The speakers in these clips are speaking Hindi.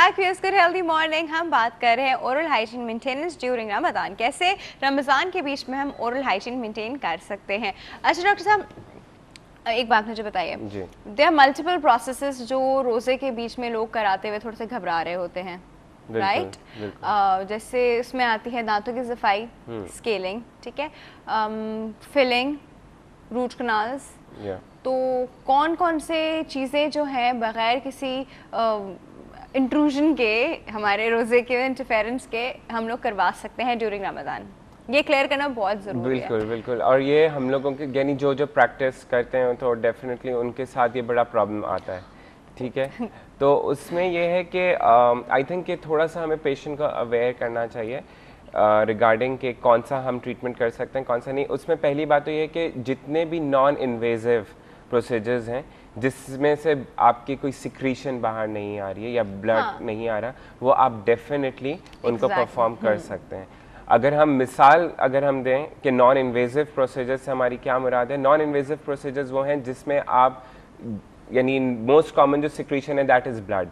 Back viewers, good healthy morning. हम बात कर रहे हैं oral hygiene maintenance during Ramzan. कैसे रमज़ान के बीच में हम ओरल हाइजीन मेंटेन कर सकते हैं। अच्छा डॉक्टर साहब, एक बात मुझे बताइए, देयर आर मल्टीपल प्रोसेसेस जो रोज़े के बीच में लोग कराते हुए थोड़े से घबरा रहे होते हैं, राइट? जैसे उसमें आती है दांतों की सफाई, स्केलिंग, ठीक है, फिलिंग, रूट कनाल्स। तो कौन कौन से चीज़ें जो हैं बगैर किसी इंट्रूजन के, हमारे रोज़े के इंटरफेरेंस के, हम लोग करवा सकते हैं ड्यूरिंग रमज़ान? ये क्लियर करना बहुत ज़रूरी है। बिल्कुल बिल्कुल। और ये हम लोगों के यानी जो जो प्रैक्टिस करते हैं तो डेफिनेटली उनके साथ ये बड़ा प्रॉब्लम आता है, ठीक है। तो उसमें ये है कि आई थिंक कि थोड़ा सा हमें पेशेंट को अवेयर करना चाहिए रिगार्डिंग कि कौन सा हम ट्रीटमेंट कर सकते हैं, कौन सा नहीं। उसमें पहली बात तो ये है कि जितने भी नॉन इन्वेजिव प्रोसीजर्स हैं जिसमें से आपकी कोई सिक्रीशन बाहर नहीं आ रही है या ब्लड नहीं आ रहा, वो आप डेफिनेटली उनको परफॉर्म कर सकते हैं। अगर हम मिसाल अगर हम दें कि नॉन इन्वेजिव प्रोसीजर्स से हमारी क्या मुराद है, नॉन इन्वेजिव प्रोसीजर्स वो हैं जिसमें आप यानी मोस्ट कॉमन जो सिक्रीशन है दैट इज़ ब्लड,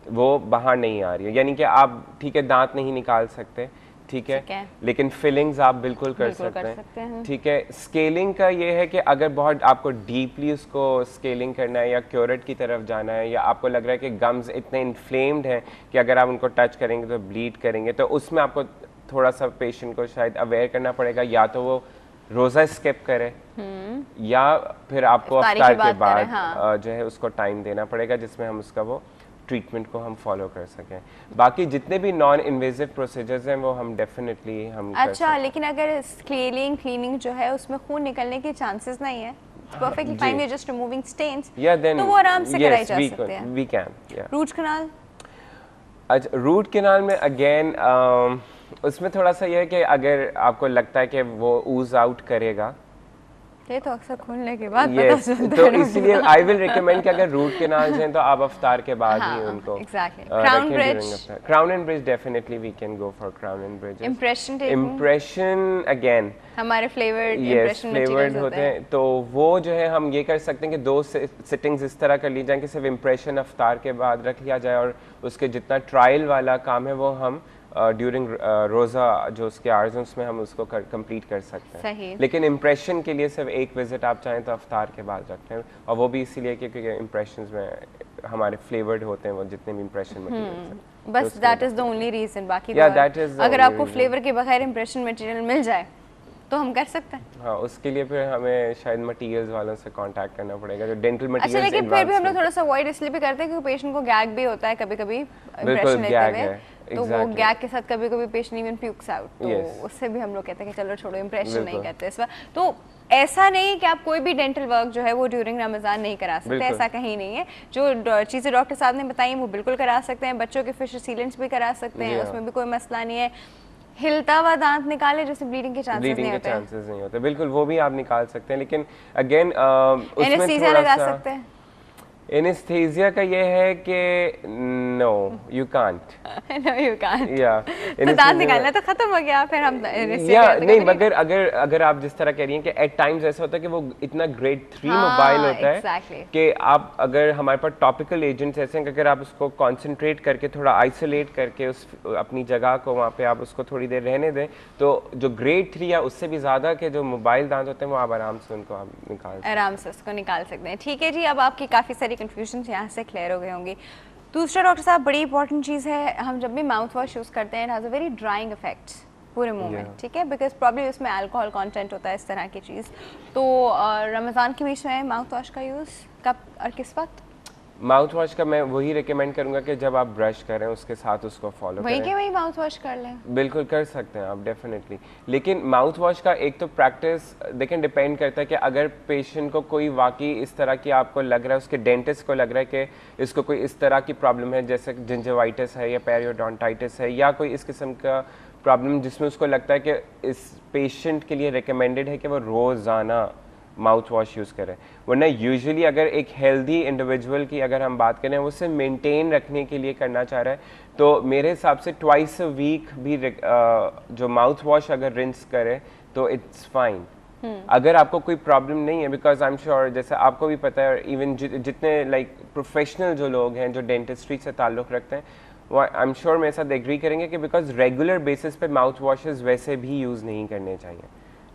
वो बाहर नहीं आ रही है। यानी कि आप ठीक है दांत नहीं निकाल सकते, ठीक है, लेकिन फिलिंग्स आप बिल्कुल कर सकते हैं, ठीक है। स्केलिंग का ये है कि अगर बहुत आपको डीपली उसको स्केलिंग करना है या क्योरेट की तरफ जाना है, या आपको लग रहा है कि गम्स इतने इन्फ्लेम्ड हैं कि अगर आप उनको टच करेंगे तो ब्लीड करेंगे, तो उसमें आपको थोड़ा सा पेशेंट को शायद अवेयर करना पड़ेगा, या तो वो रोज़ा स्किप करे या फिर आपको अफ्तार के बाद जो है उसको टाइम देना पड़ेगा जिसमें हम उसका वो ट्रीटमेंट को हम फॉलो कर सकें। बाकी जितने भी नॉन इन्वेजिव प्रोसीजर्स हैं वो हम डेफिनेटली हम अच्छा, लेकिन अगर स्केलिंग क्लीनिंग जो है उसमें खून निकलने के चांसेस नहीं है, perfectly fine, just removing stains, तो वो आराम से कराई जा सकते हैं। We can. Root canal? अच्छा, रूट कनाल में अगेन उसमें थोड़ा सा ये है कि अगर आपको लगता है कि वो ऊज आउट करेगा, ये तो अक्सर खुलने के बाद पता चलता तो इसलिए आई विल रिकमेंड कि अगर रूट कैनाल्स हैं तो आप अफ्तार के बाद ही उनको crown and bridge definitely we can go for crown and bridge. Impression again हमारे फ्लेवर्ड होते हैं, तो वो जो है हम ये कर सकते हैं कि 2 सिटिंग्स इस तरह कर ली जाए कि सिर्फ इम्प्रेशन अफ्तार के बाद रख लिया जाए और उसके जितना ट्रायल वाला काम है वो हम ड्यूरिंग रोज़ा जो उसके आवर्स हैं उसमें हम उसको कंप्लीट कर सकते हैं। लेकिन इम्प्रेशन के लिए सिर्फ एक विजिट आप चाहें तो अफ्तार के बाद रखते हैं, और वो भी इसीलिए क्योंकि इम्प्रेशंस में हमारे फ्लेवर्ड होते हैं वो जितने भी इम्प्रेशन मटेरियल, बस that is the only reason. बाकी अगर आपको फ्लेवर के बगैर इम्प्रेशन मटेरियल मिल जाए तो हम कर सकते हैं। हाँ, उसके लिए फिर हमें शायद मटेरियल्स वालों से कांटेक्ट करना पड़ेगा जो डेंटल मटेरियल्स। अच्छा, लेकिन फिर भी हम लोग थोड़ा सा अवॉइड इसलिए भी करते हैं क्योंकि पेशेंट को गैग भी होता है कभी-कभी इम्प्रेशन लेते हुए, तो वो गैग के साथ कभी-कभी पेशेंट इवन प्यूक्स आउट, तो उससे भी हम लोग कहते हैं कि चलो छोड़ो, इम्प्रेशन नहीं करते इस बार। तो ऐसा नहीं कि आप कोई भी डेंटल वर्क जो है वो ड्यूरिंग रमज़ान नहीं करा सकते, ऐसा कहीं नहीं है। जो चीज़ें डॉक्टर साहब ने बताई वो बिल्कुल करा सकते हैं। बच्चों के फिशर सीलेंट्स भी करा सकते हैं, उसमें भी कोई मसला नहीं है। हिलता हुआ दांत निकाले जैसे ब्लीडिंग के चांसेस नहीं होते, बिल्कुल वो भी आप निकाल सकते हैं। लेकिन अगेन एनेस्थीसिया लगा सकते हैं। एनेस्थीसिया का ये है कि no you can't, no you can't, या तो दांत निकालना तो खत्म हो गया, फिर हम या नहीं, मगर अगर आप जिस तरह कह रही हैं कि एट टाइम्स ऐसा होता है कि वो इतना ग्रेड 3 मोबाइल होता है कि आप अगर हमारे पास टॉपिकल एजेंट्स ऐसे हैं कि अगर आप उसको कॉन्सेंट्रेट करके थोड़ा आइसोलेट करके उस अपनी जगह को वहाँ पे आप उसको थोड़ी देर रहने दें, तो जो ग्रेड 3 या उससे भी ज़्यादा के जो मोबाइल दांत होते हैं वो आप आराम से उनको आप आराम से उसको निकाल सकते हैं। ठीक है जी, अब आपकी काफ़ी सारी कन्फ्यूजन यहाँ से क्लियर हो गई होंगी। दूसरा डॉक्टर साहब, बड़ी इंपॉर्टेंट चीज़ है, हम जब भी माउथ वॉश यूज़ करते हैं, it has a very drying effect पूरे मुंह में, ठीक है, बिकॉज प्रॉब्लम उसमें अल्कोहल कंटेंट होता है, इस तरह की चीज़। तो रमज़ान के बीच में माउथ वॉश का यूज़ कब और किस वक्त? माउथ वॉश का मैं वही रिकमेंड करूंगा कि जब आप ब्रश करें उसके साथ उसको फॉलो करें। वही माउथ वॉश कर लें, बिल्कुल कर सकते हैं आप डेफिनेटली। लेकिन माउथ वॉश का एक तो प्रैक्टिस देखें डिपेंड करता है कि अगर पेशेंट को कोई वाकई इस तरह की आपको लग रहा है, उसके डेंटिस्ट को लग रहा है कि इसको कोई इस तरह की प्रॉब्लम है जैसे जिंजिवाइटिस है या पेरियोडोंटाइटिस है या कोई इस किस्म का प्रॉब्लम जिसमें उसको लगता है कि इस पेशेंट के लिए रिकमेंडेड है कि वो रोज़ाना माउथ वॉश यूज़ करें। वरना यूजुअली अगर एक हेल्दी इंडिविजुअल की अगर हम बात करें, वो उसे मेंटेन रखने के लिए करना चाह रहा है, तो मेरे हिसाब से ट्वाइस अ वीक भी जो माउथ वॉश अगर रिंस करे तो इट्स फाइन। अगर आपको कोई प्रॉब्लम नहीं है, बिकॉज आई एम श्योर जैसे आपको भी पता है, इवन जितने लाइक प्रोफेशनल जो लोग हैं जो डेंटिस्ट्री से ताल्लुक़ रखते हैं, वो आई एम श्योर मेरे साथ एग्री करेंगे कि बिकॉज रेगुलर बेसिस पे माउथ वॉशेस वैसे भी यूज़ नहीं करने चाहिए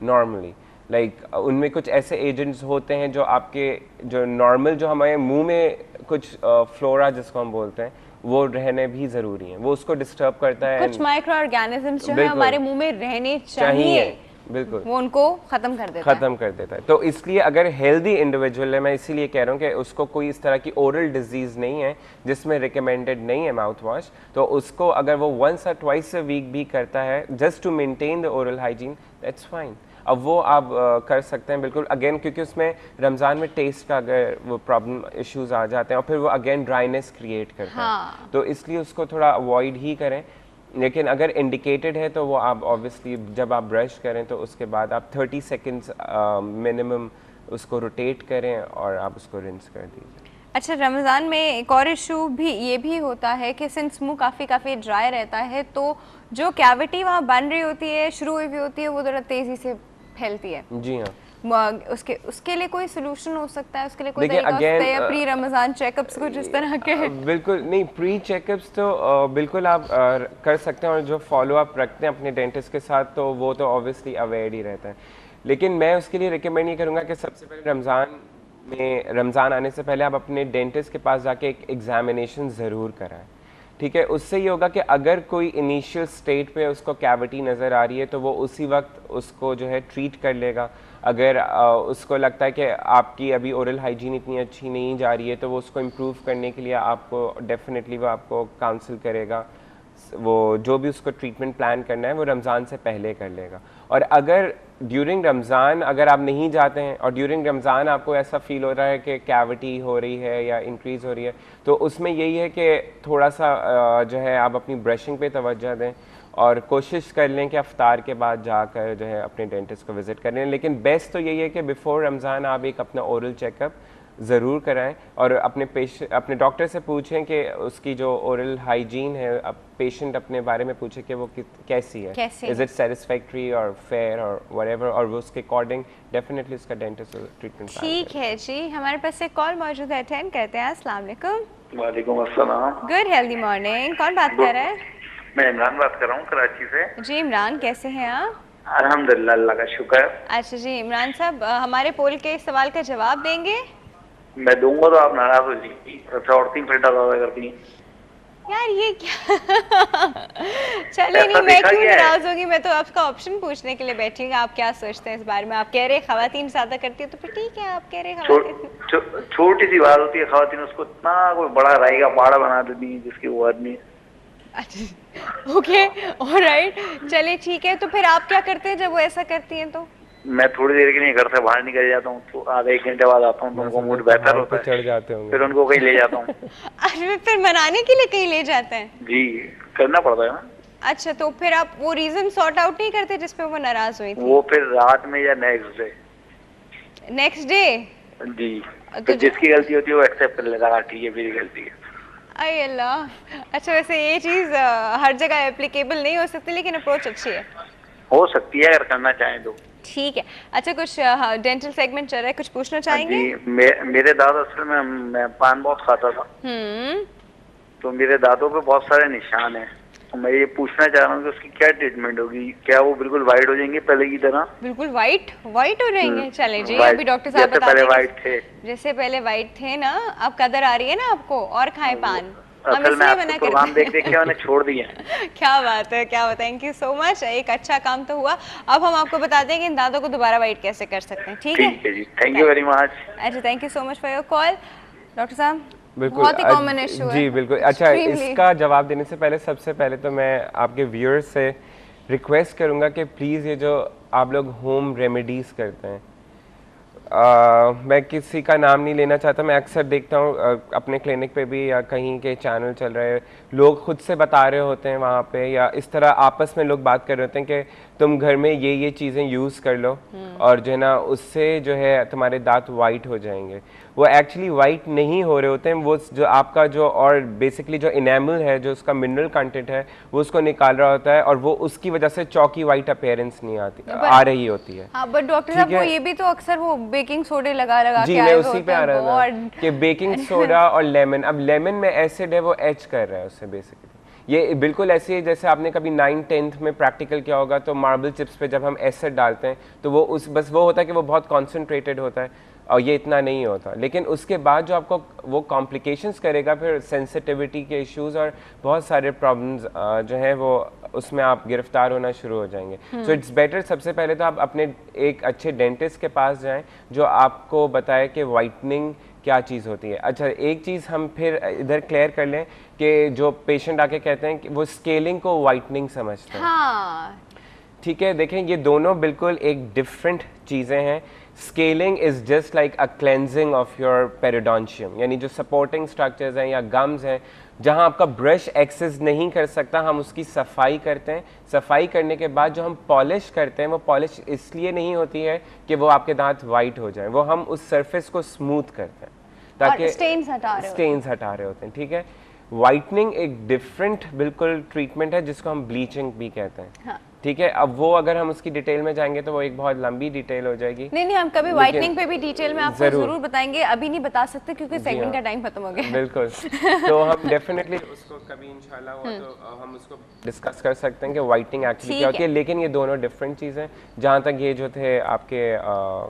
नॉर्मली। लाइक उनमें कुछ ऐसे एजेंट्स होते हैं जो आपके जो नॉर्मल जो हमारे मुंह में कुछ फ्लोरा जिसको हम बोलते हैं वो रहने भी ज़रूरी है, वो उसको डिस्टर्ब करता है। कुछ माइक्रो ऑर्गेनिजम्स जो है हमारे मुंह में रहने चाहिए, बिल्कुल वो उनको खत्म कर देता है। तो इसलिए अगर हेल्दी इंडिविजुअल है, मैं इसीलिए कह रहा हूँ कि उसको कोई इस तरह की ओरल डिजीज नहीं है जिसमें रिकमेंडेड नहीं है माउथ वॉश, तो उसको अगर वो वंस और ट्वाइस अ वीक भी करता है just to maintain the oral hygiene, that's fine. अब वो आप कर सकते हैं बिल्कुल अगेन, क्योंकि उसमें रमज़ान में टेस्ट का अगर वो प्रॉब्लम इश्यूज आ जाते हैं और फिर वो अगेन ड्राइनेस क्रिएट करता है, तो इसलिए उसको थोड़ा अवॉइड ही करें। लेकिन अगर इंडिकेटेड है तो वो आप ऑब्वियसली जब आप ब्रश करें तो उसके बाद आप 30 सेकेंड्स मिनिमम उसको रोटेट करें और आप उसको रिंस कर दीजिए। अच्छा, रमज़ान में एक और इशू भी ये भी होता है कि सिंस मुंह काफ़ी ड्राई रहता है तो जो कैविटी वहाँ बन रही होती है, शुरू हुई हुई होती है, वो ज़रा तेज़ी से फैलती है। जी हाँ, उसके लिए कोई सोल्यूशन हो सकता है? उसके लिए कोई तरीका हो सकता है या प्री रमज़ान चेकअप्स कुछ इस तरह के? बिल्कुल नहीं, प्री चेकअप्स तो बिल्कुल आप कर सकते हैं और जो फॉलो अप रखते हैं अपने डेंटिस्ट के साथ तो वो तो ऑब्वियसली अवेयर ही रहता है। लेकिन मैं उसके लिए रिकमेंड ये करूँगा कि सबसे पहले रमज़ान आने से पहले आप अपने डेंटिस्ट के पास जाके एक एग्जामिनेशन ज़रूर कराएं, ठीक है। उससे ये होगा कि अगर कोई इनिशियल स्टेट पे उसको कैविटी नज़र आ रही है तो वो उसी वक्त उसको जो है ट्रीट कर लेगा। अगर उसको लगता है कि आपकी अभी ओरल हाइजीन इतनी अच्छी नहीं जा रही है तो वो उसको इम्प्रूव करने के लिए आपको डेफिनेटली वो आपको काउंसिल करेगा। वो जो भी उसको ट्रीटमेंट प्लान करना है वो रमज़ान से पहले कर लेगा। और अगर ड्यूरिंग रमज़ान अगर आप नहीं जाते हैं और ड्यूरिंग रमज़ान आपको ऐसा फील हो रहा है कि कैविटी हो रही है या इंक्रीज़ हो रही है तो उसमें यही है कि थोड़ा सा जो है आप अपनी ब्रशिंग पे तवज्जो दें और कोशिश कर लें कि अफ्तार के बाद जाकर जो है अपने डेंटिस्ट को विज़िट करें। लेकिन बेस्ट तो यही है कि बिफ़ोर रमज़ान आप एक अपना ओरल चेकअप ज़रूर कराएं और अपने डॉक्टर से पूछें कि उसकी जो ओरल हाइजीन है, अब पेशेंट अपने बारे में पूछे कि वो कैसी है, इज़ इट सेटिस्फैक्ट्री और फेयर और व्हाटएवर, और वो उसके अकॉर्डिंग डेफिनेटली उसका डेंटिस्ट ट्रीटमेंट। ठीक है जी, हमारे पास एक कॉल मौजूद है, अटेंड करते हैं। अस्सलाम वालेकुम। वालेकुम अस्सलाम। गुड हेल्दी मॉर्निंग, कौन बात कर रहा है? मैं इमरान बात कर रहा हूँ कराची से। जी इमरान, कैसे हैं आप? अल्हम्दुलिल्लाह, अल्लाह का शुक्र। अच्छा जी इमरान साहब, हमारे पोल के इस सवाल का जवाब देंगे? मैं दूंगा तो आप नाराज हो जाएंगी, औरतें फिर ज्यादा करती हैं। यार ये क्या चले नहीं, मैं क्यों नाराज होगी, मैं तो आपका ऑप्शन पूछने के लिए बैठी हूँ। आप क्या सोचते हैं इस बारे में? आप कह रहे खवातीन ज्यादा करती है तो फिर ठीक है, आप कह रहे खवातीन छोटी सी बात होती है, खवातीन उसको इतना कोई बड़ा राई का पहाड़ बना देती है जिसकी वो आदमी। अच्छा ओके ऑलराइट, चलिए ठीक है। तो फिर आप क्या करते हैं जब वो ऐसा करती हैं? तो मैं थोड़ी देर के लिए घर से बाहर निकल जाता हूँ, तो आधा एक घंटे बाद आता हूँ तो उनको मूड बेहतर होता है, चढ़ जाते होंगे, फिर उनको कहीं ले जाता हूँ। अरे फिर मनाने के लिए कहीं ले जाते हैं? जी करना पड़ता है ना। अच्छा, तो फिर आप वो रीजन सॉर्ट आउट नहीं करते जिसपे वो नाराज हुई थी? वो फिर रात में या नेक्स्ट डे? नेक्स्ट डे जी, तो जिसकी गलती होती है वो एक्सेप्ट कर लेता है, ठीक है मेरी गलती है। अरे अल्लाह। अच्छा, वैसे ये चीज हर जगह एप्लीकेबल नहीं हो सकती, लेकिन अप्रोच अच्छी है, हो सकती है अगर करना चाहें तो। ठीक है। अच्छा, कुछ डेंटल सेगमेंट चल रहा है, कुछ पूछना चाहेंगे? जी, मेरे दादा असल में मैं पान बहुत खाता था, तो मेरे दांतों पे बहुत सारे निशान हैं, तो मैं ये पूछना चाह रहा हूँ कि उसकी क्या ट्रीटमेंट होगी? क्या वो बिल्कुल वाइट हो जाएंगे पहले की तरह? बिल्कुल वाइट हो जाएंगे? चले जी, अभी डॉक्टर साहब बता पहले वाइट थे, जैसे पहले वाइट थे ना, अब कदर आ रही है ना आपको, और खाएं पान। असल में आपको प्रोग्राम देख देख के मैंने छोड़ दिया। क्या बात है, क्या बात है, थैंक यू सो मच, एक अच्छा काम तो हुआ। अब हम आपको बता दें कि इन दांतों को दोबारा वाइट कैसे कर सकते हैं, ठीक है? ठीक है जी, थैंक यू वेरी मच। अच्छा, thank you so much for your call. Doctor साहब, बिल्कुल बहुत ही कॉमन इशू है जी, बिल्कुल। अच्छा, इसका जवाब देने से पहले सबसे पहले तो मैं आपके व्यूअर्स से रिक्वेस्ट करूंगा कि प्लीज़ ये जो आप लोग होम रेमेडीज़ करते हैं, मैं किसी का नाम नहीं लेना चाहता, मैं अक्सर देखता हूँ अपने क्लिनिक पे भी या कहीं के चैनल चल रहे हैं, लोग खुद से बता रहे होते हैं वहाँ पे, या इस तरह आपस में लोग बात कर रहे होते हैं कि तुम घर में ये चीज़ें यूज़ कर लो और जो है ना उससे जो है तुम्हारे दांत वाइट हो जाएंगे। वो एक्चुअली वाइट नहीं हो रहे होते हैं, वो जो आपका जो और बेसिकली जो इनेमल है, जो उसका मिनरल कंटेंट है, वो उसको निकाल रहा होता है और वो उसकी वजह से चौकी वाइट अपीयरेंस नहीं आ रही होती है। हाँ, बट डॉक्टर साहब वो ये भी तो अक्सर वो बेकिंग सोडे लगा जी, मैं उसी पे आ रहा था कि बेकिंग सोडा और लेमन, अब लेमन में एसिड है वो एच कर रहा है उससे बेसिकली, ये बिल्कुल ऐसे ही जैसे आपने कभी 9th-10th में प्रैक्टिकल किया होगा, तो मार्बल चिप्स पे जब हम एसिड डालते हैं तो वो बस वो होता है कि वो बहुत कॉन्सेंट्रेटेड होता है और ये इतना नहीं होता, लेकिन उसके बाद जो आपको वो कॉम्प्लिकेशंस करेगा, फिर सेंसिटिविटी के इश्यूज और बहुत सारे प्रॉब्लम्स जो हैं वो उसमें आप गिरफ्तार होना शुरू हो जाएंगे। सो इट्स बेटर सबसे पहले तो आप अपने एक अच्छे डेंटिस्ट के पास जाएं जो आपको बताए कि वाइटनिंग क्या चीज़ होती है। अच्छा, एक चीज़ हम फिर इधर क्लियर कर लें कि जो पेशेंट आके कहते हैं कि वो स्केलिंग को वाइटनिंग समझते हैं। हाँ। ठीक है, देखें ये दोनों बिल्कुल एक डिफरेंट चीज़ें हैं। Scaling is just like a cleansing of your periodontium, यानी जो सपोर्टिंग स्ट्रक्चर्स हैं या गम्स हैं जहां आपका ब्रश एक्सेस नहीं कर सकता, हम उसकी सफाई करते हैं। सफाई करने के बाद जो हम पॉलिश करते हैं वो पॉलिश इसलिए नहीं होती है कि वो आपके दांत वाइट हो जाएं, वो हम उस सरफेस को स्मूथ करते हैं ताकि स्टेन्स हटा रहे होते हैं। ठीक है, वाइटनिंग एक डिफरेंट बिल्कुल ट्रीटमेंट है जिसको हम ब्लीचिंग भी कहते हैं। हाँ। ठीक है, अब वो अगर हम उसकी डिटेल में जाएंगे तो वो एक बहुत लंबी डिटेल हो जाएगी। नहीं, हम कभी वाइटनिंग पे भी डिटेल में आपको जरूर बताएंगे, अभी नहीं बता सकते क्योंकि सेगमेंट का टाइम खत्म हो गया। बिल्कुल। तो हम डेफिनेटली उसको कभी इंशाल्लाह हो तो हम उसको डिस्कस कर सकते हैं कि वाइटनिंग एक्चुअली क्या होती है, लेकिन ये दोनों डिफरेंट चीज़ें। जहाँ तक ये जो थे आपके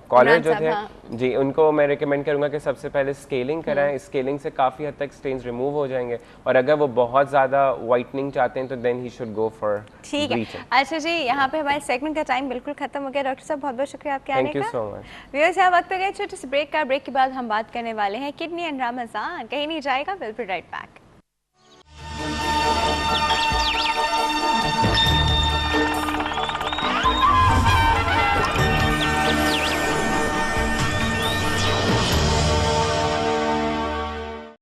कॉलर जो थे जी, उनको मैं रिकमेंड करूँगा कि सबसे पहले स्केलिंग कराएं। स्केलिंग से काफ़ी हद तक स्टेन्स रिमूव हो जाएंगे और अगर वो बहुत ज़्यादा वाइटनिंग चाहते हैं तो then he should go for bleaching. अच्छा जी, यहाँ पे हमारे सेगमेंट का टाइम बिल्कुल खत्म हो गया। डॉक्टर साहब बहुत बहुत शुक्रिया आपके आने का। Thank you so much. Viewers, यहाँ वक्त हो गया छोटे से ब्रेक का। ब्रेक के बाद हम बात करने वाले हैं किडनी एंड रमज़ान। कहीं नहीं जाएगा, विल बी राइट बैक।